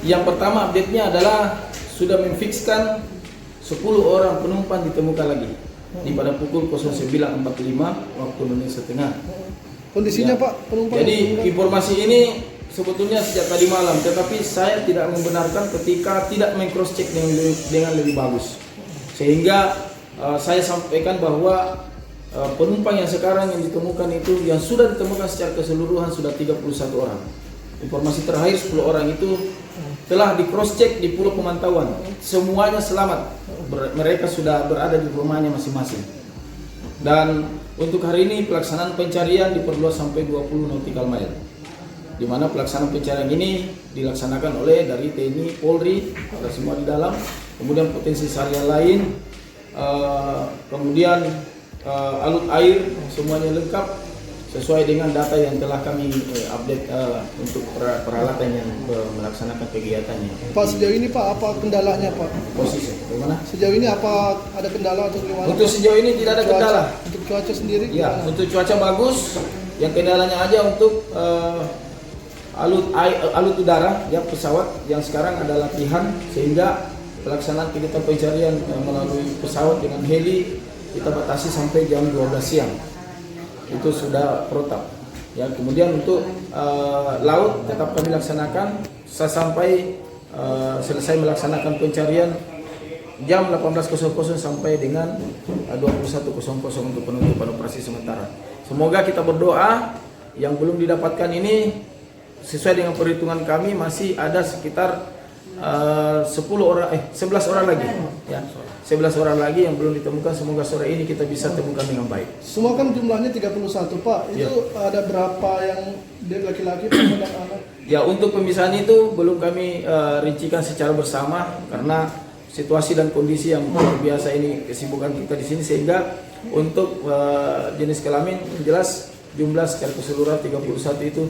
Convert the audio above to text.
Yang pertama update-nya adalah sudah memfikskan 10 orang penumpang ditemukan lagi di pada pukul 09.45 waktu Indonesia Tengah. Kondisinya Ya. Pak, penumpang? Jadi informasi ini sebetulnya sejak tadi malam, tetapi saya tidak membenarkan ketika tidak meng-cross check dengan lebih bagus. Sehingga saya sampaikan bahwa penumpang yang sekarang yang ditemukan itu, yang sudah ditemukan secara keseluruhan sudah 31 orang. Informasi terakhir 10 orang itu telah di cross check di Pulau Pemantauan. Semuanya selamat. Mereka sudah berada di rumahnya masing-masing. Dan untuk hari ini pelaksanaan pencarian diperluas sampai 20 nautical mile. Di mana pelaksanaan pencarian ini dilaksanakan oleh dari TNI, Polri, ada semua di dalam. Kemudian potensi syariah lain, kemudian alut air semuanya lengkap sesuai dengan data yang telah kami update untuk peralatan yang melaksanakan kegiatannya. Pak, sejauh ini Pak, apa kendalanya Pak? Posisi bagaimana? Sejauh ini apa ada kendala atau gimana? Untuk sejauh ini tidak ada kendala. Untuk cuaca sendiri? Ya, gimana? untuk cuaca bagus. Yang kendalanya aja untuk alut udara, ya pesawat yang sekarang ada latihan, sehingga pelaksanaan kegiatan pencarian melalui pesawat dengan heli kita batasi sampai jam 12 siang. Itu sudah protap. Ya, kemudian untuk laut tetap kami laksanakan sampai selesai melaksanakan pencarian jam 18.00 sampai dengan 21.00 untuk penutupan operasi sementara. Semoga kita berdoa yang belum didapatkan ini sesuai dengan perhitungan kami masih ada sekitar 11 orang lagi, ya. 11 orang lagi yang belum ditemukan, semoga sore ini kita bisa temukan dengan baik. Semua kan jumlahnya 31 Pak, itu Ya. ada berapa yang laki-laki dan anak? Ya, untuk pemisahan itu belum kami rincikan secara bersama karena situasi dan kondisi yang luar biasa ini kesibukan kita di sini, sehingga untuk jenis kelamin jelas jumlah secara keseluruhan 31 itu.